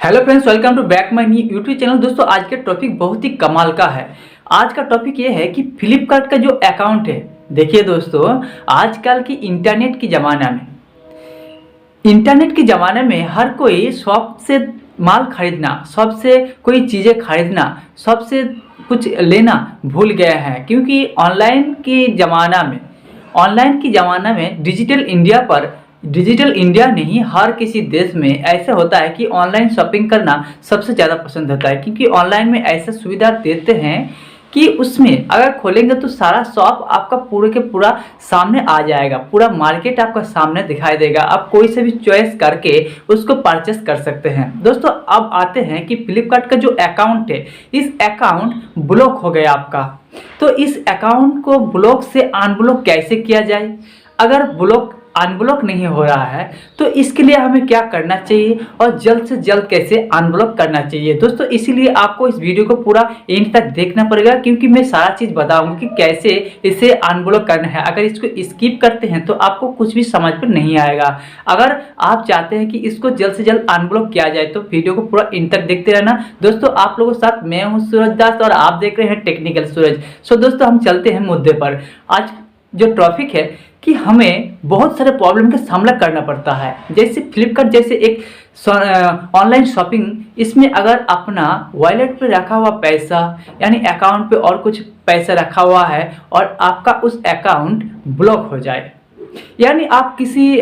Hello friends, welcome to back my new YouTube channel. दोस्तों, आज का टॉपिक बहुत ही कमाल का है। आज का टॉपिक ये है कि फ्लिपकार्ट का जो अकाउंट है। देखिए दोस्तों, आजकल की इंटरनेट के ज़माने में हर कोई शॉप से माल खरीदना, शॉप से कोई चीज़ें खरीदना, शॉप से कुछ लेना भूल गया है, क्योंकि ऑनलाइन की ज़माना में डिजिटल इंडिया नहीं, हर किसी देश में ऐसा होता है कि ऑनलाइन शॉपिंग करना सबसे ज़्यादा पसंद होता है। क्योंकि ऑनलाइन में ऐसा सुविधा देते हैं कि उसमें अगर खोलेंगे तो सारा शॉप आपका पूरे के पूरा सामने आ जाएगा, पूरा मार्केट आपका सामने दिखाई देगा। आप कोई से भी चॉइस करके उसको परचेस कर सकते हैं। दोस्तों, अब आते हैं कि फ्लिपकार्ट का जो अकाउंट है, इस अकाउंट ब्लॉक हो गया आपका। तो इस अकाउंट को ब्लॉक से अनब्लॉक कैसे किया जाए? अगर अनब्लॉक नहीं हो रहा है तो इसके लिए हमें क्या करना चाहिए और जल्द से जल्द कैसे अनब्लॉक करना चाहिए? दोस्तों, इसीलिए आपको इस वीडियो को पूरा एंड तक देखना पड़ेगा, क्योंकि मैं सारा चीज़ बताऊंगा कि कैसे इसे अनब्लॉक करना है। अगर इसको स्किप करते हैं तो आपको कुछ भी समझ में नहीं आएगा। अगर आप चाहते हैं कि इसको जल्द से जल्द अनब्लॉक किया जाए तो वीडियो को पूरा एंड तक देखते रहना। दोस्तों, आप लोगों के साथ मैं हूँ सूरज दास और आप देख रहे हैं टेक्निकल सूरज। सो दोस्तों, हम चलते हैं मुद्दे पर। आज जो टॉपिक है कि हमें बहुत सारे प्रॉब्लम का सामना करना पड़ता है। जैसे फ्लिपकार्ट जैसे एक ऑनलाइन शॉपिंग, इसमें अगर अपना वॉलेट पे रखा हुआ पैसा यानी अकाउंट पे और कुछ पैसा रखा हुआ है और आपका उस अकाउंट ब्लॉक हो जाए, यानी आप किसी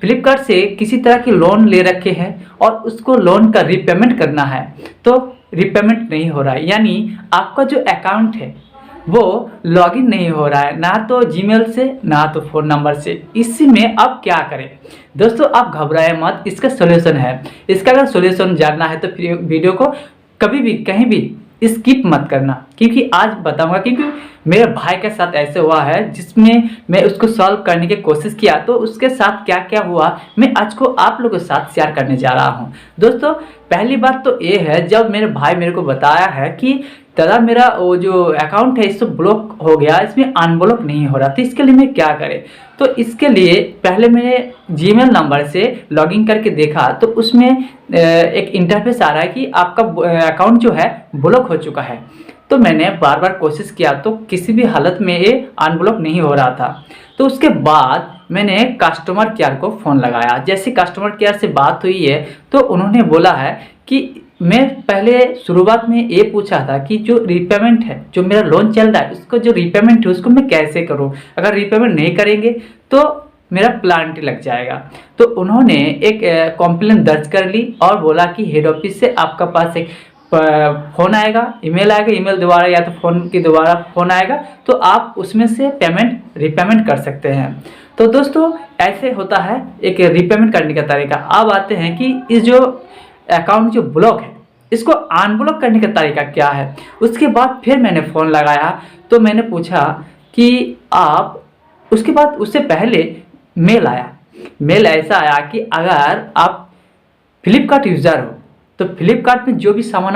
फ्लिपकार्ट से किसी तरह की लोन ले रखे हैं और उसको लोन का रीपेमेंट करना है, तो रीपेमेंट नहीं हो रहा है, यानी आपका जो अकाउंट है वो लॉगिन नहीं हो रहा है, ना तो जीमेल से ना तो फ़ोन नंबर से। इसी में अब क्या करें? दोस्तों, आप घबराएं मत, इसका सॉल्यूशन है। इसका अगर सॉल्यूशन जानना है तो फिर वीडियो को कभी भी कहीं भी स्किप मत करना, क्योंकि आज बताऊंगा। क्योंकि मेरे भाई के साथ ऐसे हुआ है जिसमें मैं उसको सॉल्व करने की कोशिश किया, तो उसके साथ क्या क्या हुआ मैं आज को आप लोगों के साथ शेयर करने जा रहा हूं। दोस्तों, पहली बात तो ये है, जब मेरे भाई मेरे को बताया है कि दादा मेरा वो जो अकाउंट है इसको ब्लॉक हो गया, इसमें अनब्लॉक नहीं हो रहा, तो इसके लिए मैं क्या करें? तो इसके लिए पहले मैंने जीमेल नंबर से लॉगिन करके देखा, तो उसमें एक इंटरफेस आ रहा है कि आपका अकाउंट जो है ब्लॉक हो चुका है। तो मैंने बार बार कोशिश किया तो किसी भी हालत में ये अनब्लॉक नहीं हो रहा था। तो उसके बाद मैंने कस्टमर केयर को फ़ोन लगाया। जैसे कस्टमर केयर से बात हुई है तो उन्होंने बोला है कि मैं पहले शुरुआत में ये पूछा था कि जो रीपेमेंट है, जो मेरा लोन चल रहा है उसको जो रीपेमेंट है उसको मैं कैसे करूं? अगर रीपेमेंट नहीं करेंगे तो मेरा प्लांट लग जाएगा। तो उन्होंने एक कंप्लेंट दर्ज कर ली और बोला कि हेड ऑफिस से आपका पास एक फ़ोन आएगा, ईमेल आएगा, ईमेल द्वारा या तो फ़ोन के द्वारा फ़ोन आएगा, तो आप उसमें से रीपेमेंट कर सकते हैं। तो दोस्तों, ऐसे होता है एक रीपेमेंट करने का तरीका। अब आते हैं कि इस जो अकाउंट जो ब्लॉक है इसको अनब्लॉक करने का तरीका क्या है। उसके बाद फिर मैंने फ़ोन लगाया तो मैंने पूछा कि आप, उसके बाद उससे पहले मेल ऐसा आया कि अगर आप फ्लिपकार्ट यूज़र हो तो फ्लिपकार्ट में जो भी सामान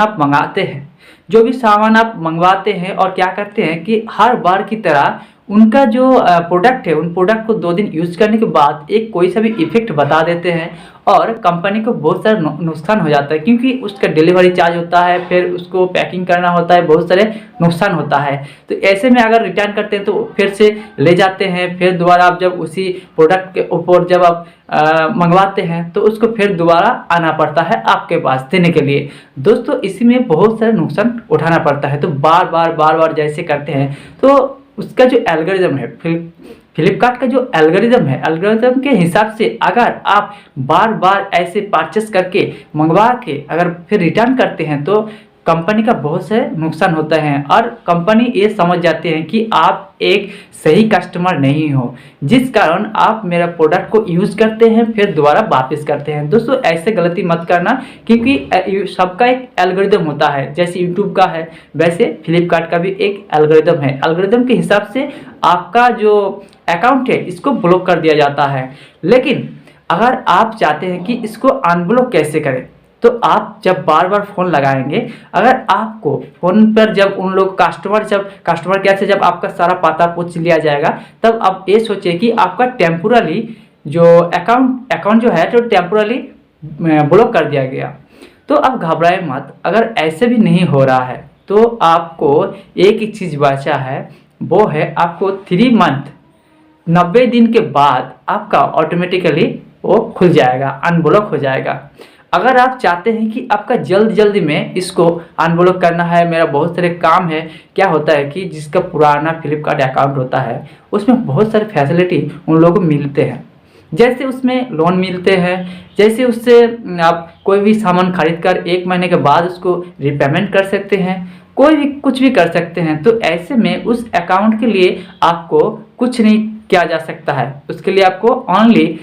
आप मंगवाते हैं और क्या करते हैं कि हर बार की तरह उनका जो प्रोडक्ट है, उन प्रोडक्ट को 2 दिन यूज़ करने के बाद एक कोई सा भी इफेक्ट बता देते हैं और कंपनी को बहुत सारा नुकसान हो जाता है, क्योंकि उसका डिलीवरी चार्ज होता है, फिर उसको पैकिंग करना होता है, बहुत सारे नुकसान होता है। तो ऐसे में अगर रिटर्न करते हैं तो फिर से ले जाते हैं, फिर दोबारा आप जब उसी प्रोडक्ट के ऊपर जब आप मंगवाते हैं तो उसको फिर दोबारा आना पड़ता है आपके पास देने के लिए। दोस्तों, इसी में बहुत सारे नुकसान उठाना पड़ता है। तो बार बार जैसे करते हैं तो उसका जो एल्गोरिदम है, फ्लिपकार्ट का जो एल्गोरिदम के हिसाब से अगर आप बार बार ऐसे परचेस करके मंगवा के अगर फिर रिटर्न करते हैं तो कंपनी का बहुत से नुकसान होता है और कंपनी ये समझ जाते हैं कि आप एक सही कस्टमर नहीं हो, जिस कारण आप मेरा प्रोडक्ट को यूज़ करते हैं फिर दोबारा वापस करते हैं। दोस्तों, ऐसे गलती मत करना, क्योंकि सबका एक एल्गोरिदम होता है। जैसे यूट्यूब का है वैसे फ्लिपकार्ट का भी एक एल्गोरिदम है। एल्गोरिदम के हिसाब से आपका जो अकाउंट है इसको ब्लॉक कर दिया जाता है। लेकिन अगर आप चाहते हैं कि इसको अनब्लॉक कैसे करें, तो आप जब बार बार फ़ोन लगाएंगे, अगर आपको फ़ोन पर जब उन लोग कस्टमर केयर से जब आपका सारा पता पूछ लिया जाएगा, तब आप ये सोचिए कि आपका टेम्पोरली जो अकाउंट जो है तो टेम्पोरली ब्लॉक कर दिया गया। तो अब घबराए मत, अगर ऐसे भी नहीं हो रहा है तो आपको एक ही चीज़ बचा है, वो है आपको 3 मंथ 90 दिन के बाद आपका ऑटोमेटिकली वो खुल जाएगा, अनब्लॉक हो जाएगा। अगर आप चाहते हैं कि आपका जल्दी में इसको अनब्लॉक करना है, मेरा बहुत सारे काम है, क्या होता है कि जिसका पुराना फ्लिपकार्ट अकाउंट होता है उसमें बहुत सारे फैसिलिटी उन लोगों को मिलते हैं, जैसे उसमें लोन मिलते हैं, जैसे उससे आप कोई भी सामान खरीद कर 1 महीने के बाद उसको रिपेमेंट कर सकते हैं, कोई भी कुछ भी कर सकते हैं। तो ऐसे में उस अकाउंट के लिए आपको कुछ नहीं किया जा सकता है, उसके लिए आपको ओनली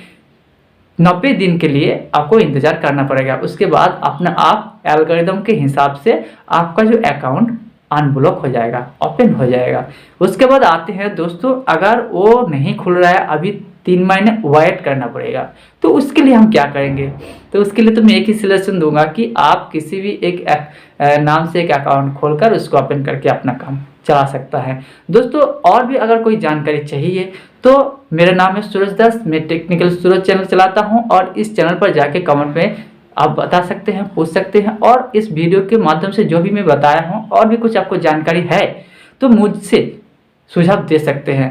90 दिन के लिए आपको इंतज़ार करना पड़ेगा। उसके बाद अपना आप एल्गोरिदम के हिसाब से आपका जो अकाउंट अनब्लॉक हो जाएगा, ओपन हो जाएगा। उसके बाद आते हैं दोस्तों, अगर वो नहीं खुल रहा है, अभी 3 महीने वेट करना पड़ेगा, तो उसके लिए हम क्या करेंगे? तो उसके लिए तो मैं एक ही सजेशन दूंगा कि आप किसी भी एक नाम से एक अकाउंट खोलकर उसको ओपन करके अपना काम चला सकता है। दोस्तों और भी अगर कोई जानकारी चाहिए तो मेरा नाम है सूरज दास, मैं टेक्निकल सूरज चैनल चलाता हूं, और इस चैनल पर जाके कमेंट में आप बता सकते हैं, पूछ सकते हैं, और इस वीडियो के माध्यम से जो भी मैं बताया हूं और भी कुछ आपको जानकारी है तो मुझसे सुझाव दे सकते हैं।